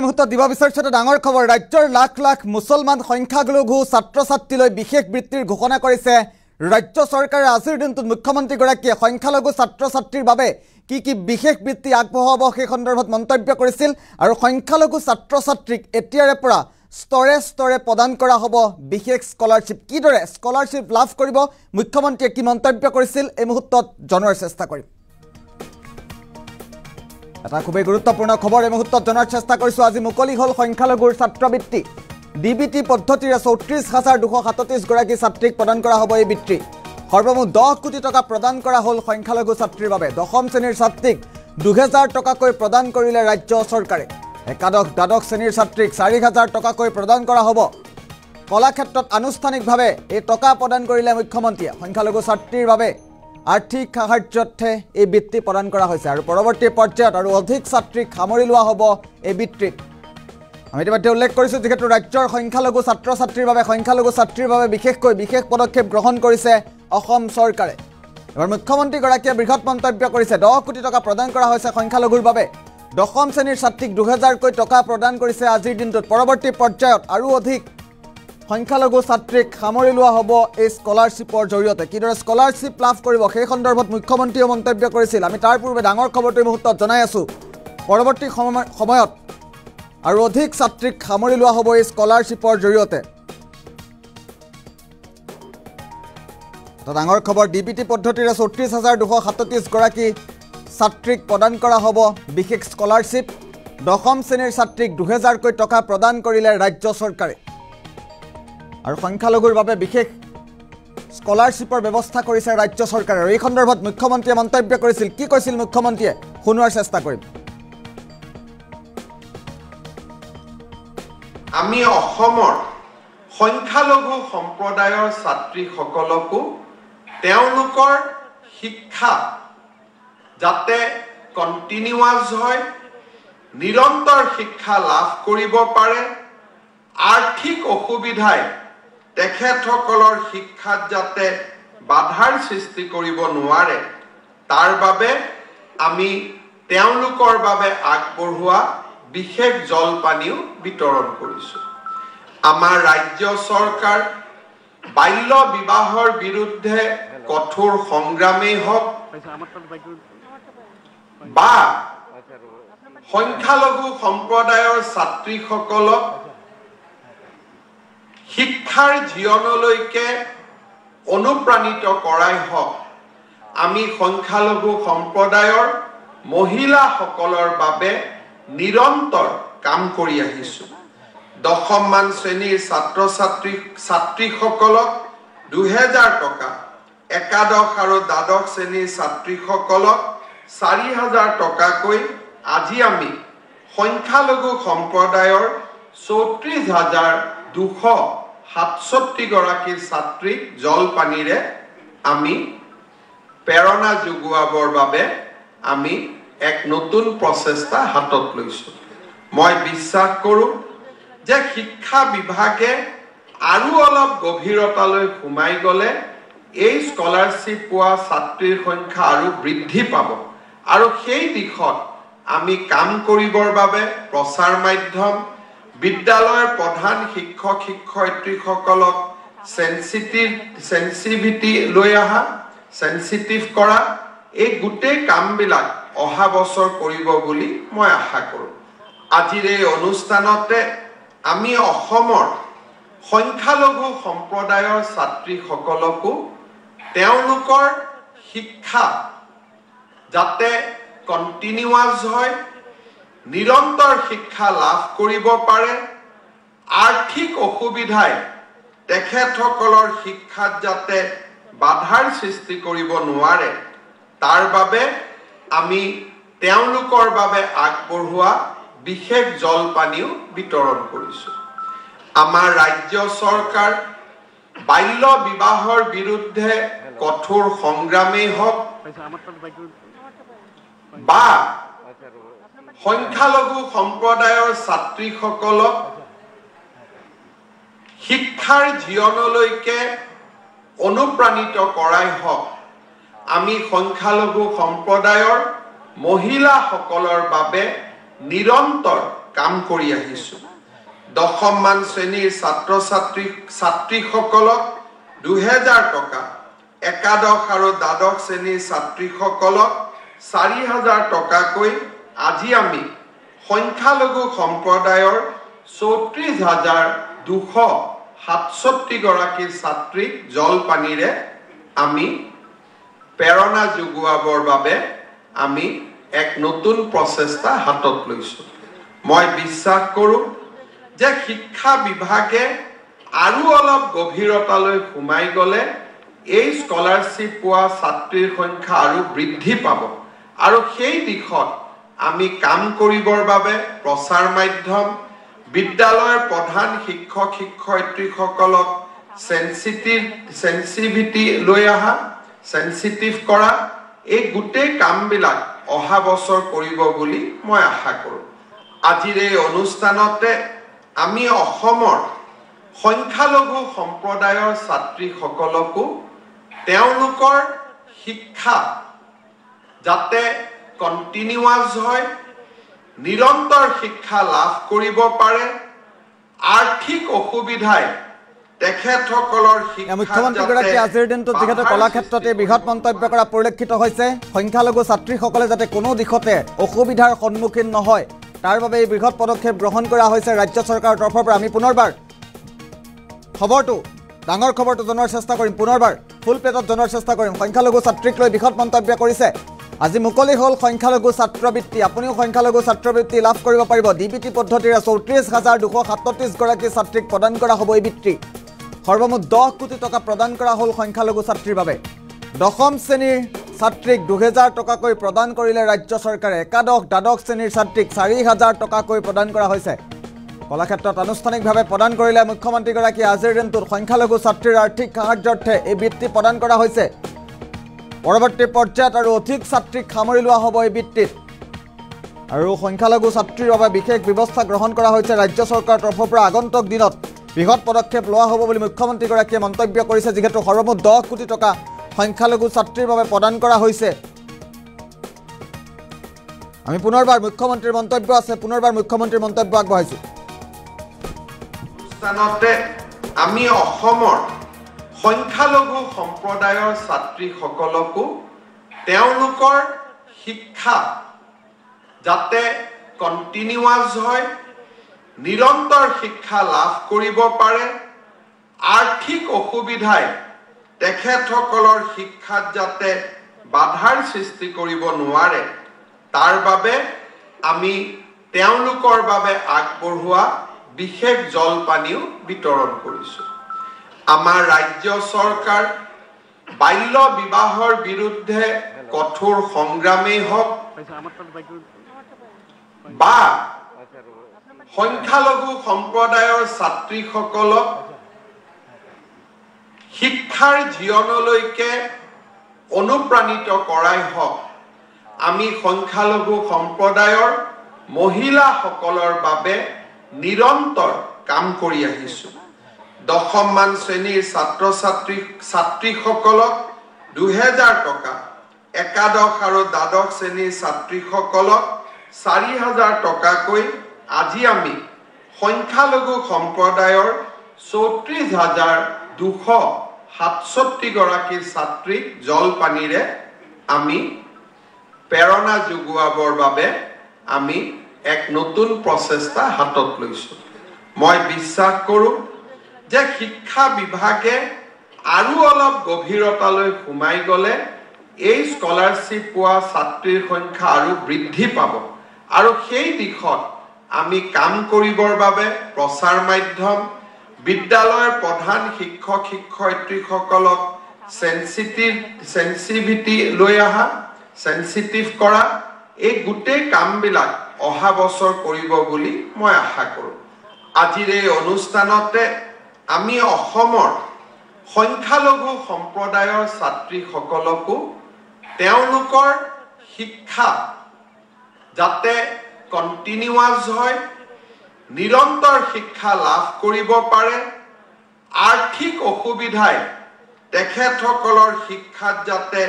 মুহূৰ্তত দিব বিচাৰিছো এটা ডাঙৰ খবৰ ৰাজ্যৰ লাখ লাখ মুছলমান সংখ্যালঘু ছাত্ৰ ছাত্ৰীলৈ বিশেষ বৃত্তিৰ ঘোষণা কৰিছে ৰাজ্য চৰকাৰে আজিৰ দিনটোত মুখ্যমন্ত্ৰীগৰাকীয়ে সংখ্যালঘু ছাত্ৰ ছাত্ৰীৰ বাবে কি বিশেষ বৃত্তি আগবঢ়াব সেই সন্দৰ্ভত মন্তব্য কৰিছিল আৰু সংখ্যালঘু ছাত্ৰ ছাত্ৰীক এতিয়াৰে পৰা স্তৰে স্তৰে প্ৰদান কৰা হ'ব বিশেষ স্কলাৰশ্বিপ কিদৰে স্কলাৰশ্বিপ লাভ কৰিব মুখ্যমন্ত্ৰীয়ে কি মন্তব্য কৰিছিল এই মুহূৰ্তত জনাৰ চেষ্টা কৰিম এটা খুবই গুৰুত্বপূৰ্ণ খবৰ এই মুহূৰ্তত জনাৰ চেষ্টা কৰিছো আজি মুকলি হল সংখ্যালঘুৰ ছাত্ৰবৃত্তি ডিবিটি পদ্ধতিৰে 34237 গৰাকী ছাত্ৰীক প্ৰদান কৰা হ'ব এই বৃত্তি সৰ্বমুঠ 10 কোটি টকা প্ৰদান কৰা হল সংখ্যালঘু ছাত্ৰীৰ বাবে দশম শ্ৰেণীৰ ছাত্ৰীক 2000 টকাকৈ প্ৰদান কৰিলে ৰাজ্য চৰকাৰে একাদশ দ্বাদশ শ্ৰেণীৰ ছাত্ৰীক 4000 টকাকৈ প্ৰদান কৰা হ'ব কলাক্ষেত্ৰত আনুষ্ঠানিকভাৱে এই টকা প্ৰদান কৰিলে মুখ্যমন্ত্ৰীয়ে সংখ্যালঘু ছাত্ৰীৰ বাবে আৰ্থিক সাহায্যতে এই বৃত্তি প্ৰদান কৰা হৈছে আৰু পৰৱৰ্তী পৰ্যায়ত আৰু অধিক ছাত্ৰীক সামৰি লোৱা হ'ব এই বৃত্তিত আমি ইতিমধ্যে উল্লেখ কৰিছোঁ যেহেতু ৰাজ্যৰ সংখ্যালঘু ছাত্ৰ ছাত্ৰীৰ বাবে বিশেষ পদক্ষেপ গ্ৰহণ কৰিছে অসম চৰকাৰে এবাৰ মুখ্যমন্ত্ৰীগৰাকীয়ে বৃহৎ মন্তব্য কৰিছে 10 কোটি টকা প্ৰদান কৰা হৈছে সংখ্যালঘুৰ বাবে দশম শ্ৰেণীৰ ছাত্ৰীক 2000 কৈ টকা প্ৰদান কৰিছে আজিৰ দিনটোত পৰৱৰ্তী পৰ্যায়ত আৰু অধিক সংখ্যালঘু ছাত্ৰীক সামৰি লোৱা হ'ব এই স্কলাৰশ্বিপৰ জৰিয়তে কিদৰে স্কলাৰশ্বিপ লাভ কৰিব সেই সন্দৰ্ভত মুখ্যমন্ত্ৰীয়ে মন্তব্য কৰিছিল আমি তাৰ পূৰ্বে ডাঙৰ খবৰটো মুহূৰ্তত জনাই আছোঁ পৰৱৰ্তী সময়ত আৰু অধিক ছাত্ৰীক সামৰি লোৱা হ'ব এই স্কলাৰশ্বিপৰ জৰিয়তে এটা ডাঙৰ খবৰ ডিবিটি পদ্ধতিৰে 34237 গৰাকী ছাত্ৰীক প্ৰদান কৰা হ'ব বিশেষ স্কলাৰশ্বিপ দশম শ্ৰেণীৰ ছাত্ৰীক 2000 কৈ টকা প্ৰদান কৰিলে ৰাজ্য চৰকাৰে আৰু সংখ্যালঘুৰ বাবে বিশেষ স্কলাৰশ্বিপৰ ব্যৱস্থা কৰিছে ৰাজ্য চৰকাৰে আৰু এই সন্দৰ্ভত মুখ্যমন্ত্ৰীয়ে মন্তব্য কৰিছিল কি কৈছিল মুখ্যমন্ত্ৰীয়ে শুনোৱাৰ চেষ্টা কৰিম আমি অসমৰ সংখ্যালঘু সম্প্ৰদায়ৰ ছাত্ৰীসকলকো তেওঁলোকৰ শিক্ষা যাতে কণ্টিনিউৱাছ হয় নিৰন্তৰ শিক্ষা লাভ কৰিব পাৰে আৰ্থিক অসুবিধাই তেখেতসকলৰ শিক্ষাত যাতে বাধাৰ সৃষ্টি কৰিব নোৱাৰে তাৰ বাবে আমি তেওঁলোকৰ বাবে আগবঢ়োৱা বিশেষ জলপানীও বিতৰণ কৰিছোঁ আমাৰ ৰাজ্য চৰকাৰ বাল্য বিবাহৰ বিৰুদ্ধে কঠোৰ সংগ্ৰামেই হওক বা সংখ্যালঘু সম্প্ৰদায়ৰ ছাত্ৰীসকলক শিক্ষাৰ জীৱনলৈকে অনুপ্ৰাণিত কৰাই হওক আমি সংখ্যালঘু সম্প্ৰদায়ৰ মহিলাসকলৰ বাবে নিৰন্তৰ কাম কৰি আহিছোঁ দশমমান শ্ৰেণীৰ ছাত্ৰ ছাত্ৰীসকলক 2000 টকা একাদশ আৰু দ্বাদশ শ্ৰেণীৰ ছাত্ৰীসকলক 4000 টকাকৈ আজি আমি সংখ্যালঘু সম্প্ৰদায়ৰ 34267 গৰাকী ছাত্ৰীক জলপানীৰে আমি প্ৰেৰণা যোগোৱাবৰ বাবে আমি এক নতুন প্ৰচেষ্টা হাতত লৈছোঁ মই বিশ্বাস কৰোঁ যে শিক্ষা বিভাগে আৰু অলপ গভীৰতালৈ সোমাই গ'লে এই স্কলাৰশ্বিপ পোৱা ছাত্ৰীৰ সংখ্যা আৰু বৃদ্ধি পাব আৰু সেই দিশত আমি কাম কৰিবৰ বাবে প্ৰচাৰ মাধ্যম বিদ্যালয়ৰ প্ৰধান শিক্ষক শিক্ষয়িত্ৰীসকলক সেন্সিটিভিটি লৈ অহা সেন্সিটিভ কৰা এই গোটেই কামবিলাক অহা বছৰ কৰিব বুলি মই আশা কৰোঁ আজিৰ এই অনুষ্ঠানতে আমি অসমৰ সংখ্যালঘু সম্প্ৰদায়ৰ ছাত্ৰীসকলকো তেওঁলোকৰ শিক্ষা যাতে কণ্টিনিউৱাছ হয় নিৰন্তৰ শিক্ষা লাভ কৰিব পাৰে আৰ্থিক অসুবিধাই তেখেতসকলৰ শিক্ষাত যাতে বাধাৰ সৃষ্টি কৰিব নোৱাৰে তাৰ বাবে আমি তেওঁলোকৰ বাবে আগবঢ়োৱা বিশেষ জলপানীও বিতৰণ কৰিছোঁ আমাৰ ৰাজ্য চৰকাৰ বাল্য বিবাহৰ বিৰুদ্ধে কঠোৰ সংগ্ৰামেই হওক বা সংখ্যালঘু সম্প্ৰদায়ৰ ছাত্ৰীসকলক শিক্ষাৰ জীৱনলৈকে অনুপ্ৰাণিত কৰাই হওক আমি সংখ্যালঘু সম্প্ৰদায়ৰ মহিলাসকলৰ বাবে নিৰন্তৰ কাম কৰি আহিছোঁ দশমমান শ্ৰেণীৰ ছাত্ৰীসকলক 2000 টকা একাদশ আৰু দ্বাদশ শ্ৰেণীৰ ছাত্ৰীসকলক 4000 টকাকৈ আজি আমি সংখ্যালঘু সম্প্ৰদায়ৰ 34267 গৰাকী ছাত্ৰীক জলপানীৰে আমি প্ৰেৰণা যোগোৱাবৰ বাবে আমি এক নতুন প্ৰচেষ্টা হাতত লৈছোঁ মই বিশ্বাস কৰোঁ যে শিক্ষা বিভাগে আৰু অলপ গভীৰতালৈ সোমাই গ'লে এই স্কলাৰশ্বিপ পোৱা ছাত্ৰীৰ সংখ্যা আৰু বৃদ্ধি পাব আৰু সেই দিশত আমি কাম কৰিবৰ বাবে প্ৰচাৰ মাধ্যম বিদ্যালয়ৰ প্ৰধান শিক্ষক শিক্ষয়িত্ৰীসকলক সেন্সিটিভিটি লৈ অহা সেন্সিটিভ কৰা এই গোটেই কামবিলাক অহা বছৰ কৰিব বুলি মই আশা কৰোঁ আজিৰ এই অনুষ্ঠানতে আমি অসমৰ সংখ্যালঘু সম্প্ৰদায়ৰ ছাত্ৰীসকলকো তেওঁলোকৰ শিক্ষা যাতে কন্টিনিউয়াস হয় নিৰন্তৰ শিক্ষা লাভ কৰিব পাৰে আৰ্থিক অসুবিধাই তেখেতসকলৰ মুখ্যমন্ত্ৰীগৰাকী আজিৰ দিনটোত যিহেতু কলাক্ষেত্ৰতে বৃহৎ মন্তব্য কৰা পৰিলক্ষিত হৈছে সংখ্যালঘু ছাত্ৰীসকলে যাতে কোনো দিশতে অসুবিধাৰ সন্মুখীন নহয় তাৰ বাবে এই বৃহৎ পদক্ষেপ গ্ৰহণ কৰা হৈছে ৰাজ্য চৰকাৰৰ তৰফৰ পৰা আমি পুনৰবাৰ খবৰটো ডাঙৰ খবৰটো জনোৱাৰ চেষ্টা কৰিম পুনৰবাৰ ফুল প্লেটত জনোৱাৰ চেষ্টা কৰিম সংখ্যালঘু ছাত্ৰীক লৈ বৃহৎ মন্তব্য কৰিছে আজি মুকলি হল সংখ্যালঘু ছাত্ৰবৃত্তি আপুনিও সংখ্যালঘু ছাত্ৰবৃত্তি লাভ কৰিব পাৰিব ডিবিটি পদ্ধতিৰে 34237 গৰাকী ছাত্ৰীক প্ৰদান কৰা হ'ব এই বৃত্তি সৰ্বমুঠ 10 কোটি টকা প্ৰদান কৰা হল সংখ্যালঘু ছাত্ৰীৰ বাবে দশম শ্ৰেণীৰ ছাত্ৰীক 2000 টকাকৈ প্ৰদান কৰিলে ৰাজ্য চৰকাৰে একাদশ দ্বাদশ শ্ৰেণীৰ ছাত্ৰীক 4000 টকাকৈ প্ৰদান কৰা হৈছে কলাক্ষেত্ৰত আনুষ্ঠানিকভাৱে প্ৰদান কৰিলে মুখ্যমন্ত্ৰীগৰাকী আজিৰ দিনটোত সংখ্যালঘু ছাত্ৰীৰ আৰ্থিক সাহায্যাৰ্থে এই বৃত্তি প্ৰদান কৰা হৈছে পৰৱৰ্তী পৰ্যায়ত আৰু অধিক ছাত্ৰীক সামৰি লোৱা হ'ব এই বৃত্তিত আৰু সংখ্যালঘু ছাত্ৰীৰ বাবে বিশেষ ব্যৱস্থা গ্ৰহণ কৰা হৈছে ৰাজ্য চৰকাৰৰ তৰফৰ পৰা আগন্তুক দিনত বৃহৎ পদক্ষেপ লোৱা হ'ব বুলি মুখ্যমন্ত্ৰীগৰাকীয়ে মন্তব্য কৰিছে যিহেতু সৰ্বমুঠ 10 কোটি টকা সংখ্যালঘু ছাত্ৰীৰ বাবে প্ৰদান কৰা হৈছে আমি পুনৰবাৰ মুখ্যমন্ত্ৰীৰ মন্তব্য আছে পুনৰবাৰ মুখ্যমন্ত্ৰীৰ মন্তব্য আগবঢ়াইছো স্থানতে আমি অসমৰ সংখ্যালঘু সম্প্ৰদায়ৰ ছাত্ৰীসকলকো তেওঁলোকৰ শিক্ষা যাতে কন্টিনিউয়াস হয় নিৰন্তৰ শিক্ষা লাভ কৰিব পাৰে আৰ্থিক অসুবিধাই তেখেতসকলৰ শিক্ষাত যাতে বাধাৰ সৃষ্টি কৰিব নোৱাৰে তাৰ বাবে আমি তেওঁলোকৰ বাবে আগবঢ়োৱা বিশেষ জলপানীও বিতৰণ কৰিছোঁ আমাৰ ৰাজ্য চৰকাৰ বাল্য বিবাহৰ বিৰুদ্ধে কঠোৰ সংগ্ৰামেই হওক বা সংখ্যালঘু সম্প্ৰদায়ৰ ছাত্ৰীসকলক শিক্ষাৰ জীৱনলৈকে অনুপ্ৰাণিত কৰাই হওক আমি সংখ্যালঘু সম্প্ৰদায়ৰ মহিলাসকলৰ বাবে নিৰন্তৰ কাম কৰি আহিছোঁ দশমমান শ্ৰেণীৰ ছাত্ৰীসকলক 2000 টকা একাদশ আৰু দ্বাদশ শ্ৰেণীৰ ছাত্ৰীসকলক 4000 টকাকৈ আজি আমি সংখ্যালঘু সম্প্ৰদায়ৰ 34267 গৰাকী ছাত্ৰীক জলপানীৰে আমি প্ৰেৰণা যোগোৱাবৰ বাবে আমি এক নতুন প্ৰচেষ্টা হাতত লৈছোঁ মই বিশ্বাস কৰোঁ যে শিক্ষা বিভাগে আৰু অলপ গভীৰতালৈ সোমাই গ'লে এই স্কলাৰশ্বিপ পোৱা ছাত্ৰীৰ সংখ্যা আৰু বৃদ্ধি পাব আৰু সেই দিশত আমি কাম কৰিবৰ বাবে প্ৰচাৰ মাধ্যম বিদ্যালয়ৰ প্ৰধান শিক্ষক শিক্ষয়িত্ৰীসকলক সেন্সিটিভিটি লৈ অহা সেন্সিটিভ কৰা এই গোটেই কামবিলাক অহা বছৰ কৰিব বুলি মই আশা কৰোঁ আজিৰ এই অনুষ্ঠানতে আমি অসমৰ সংখ্যালঘু সম্প্ৰদায়ৰ ছাত্ৰীসকলকো তেওঁলোকৰ শিক্ষা যাতে কন্টিনিউয়াস হয় নিৰন্তৰ শিক্ষা লাভ কৰিব পাৰে আৰ্থিক অসুবিধাই তেখেতসকলৰ শিক্ষাত যাতে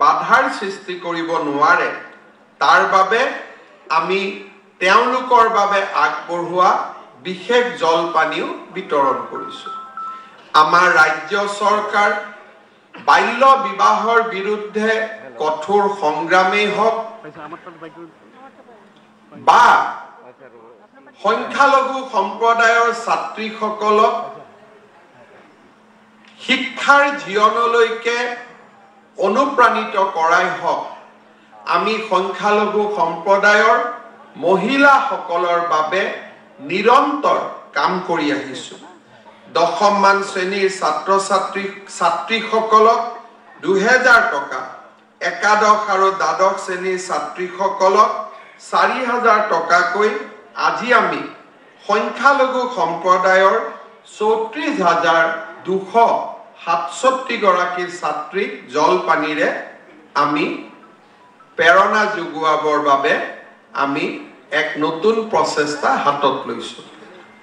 বাধাৰ সৃষ্টি কৰিব নোৱাৰে তাৰ বাবে আমি তেওঁলোকৰ বাবে আগবঢ়োৱা বিশেষ জলপানীও বিতৰণ কৰিছোঁ। আমাৰ ৰাজ্য চৰকাৰ বাল্য বিবাহৰ বিৰুদ্ধে কঠোৰ সংগ্ৰামেই হওক বা সংখ্যালঘু সম্প্ৰদায়ৰ ছাত্ৰীসকলক শিক্ষাৰ জীৱনলৈকে অনুপ্ৰাণিত কৰাই হওক, আমি সংখ্যালঘু সম্প্ৰদায়ৰ মহিলাসকলৰ বাবে নিৰন্তৰ কাম কৰি আহিছোঁ। 10ম মান শ্ৰেণীৰ ছাত্ৰীসকলক 2000 টকা, একাদশ আৰু দ্বাদশ শ্ৰেণীৰ ছাত্ৰীসকলক 4000 টকাকৈ আজি আমি সংখ্যালঘু সম্প্ৰদায়ৰ 34267 গৰাকী ছাত্ৰীক জলপানীৰে আমি প্ৰেৰণা যোগোৱাবৰ বাবে আমি এক নতুন প্ৰচেষ্টা হাতত লৈছোঁ।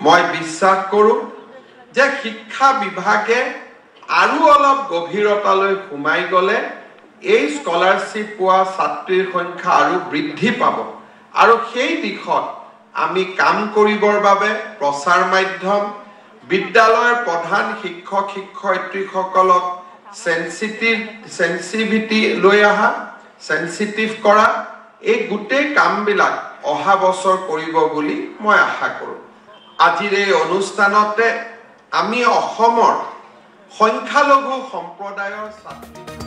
মই বিশ্বাস কৰোঁ যে শিক্ষা বিভাগে আৰু অলপ গভীৰতালৈ সোমাই গ'লে এই স্কলাৰশ্বিপ পোৱা ছাত্ৰীৰ সংখ্যা আৰু বৃদ্ধি পাব আৰু সেই দিশত আমি কাম কৰিবৰ বাবে প্ৰচাৰ মাধ্যম, বিদ্যালয়ৰ প্ৰধান শিক্ষক শিক্ষয়িত্ৰীসকলক সেন্সিটিভিটি লৈ অহা, সেন্সিটিভ কৰা, এই গোটেই কামবিলাক অহা বছৰ কৰিব বুলি মই আশা কৰোঁ। আজিৰ এই অনুষ্ঠানতে আমি অসমৰ সংখ্যালঘু সম্প্ৰদায়ৰ ছাত্ৰী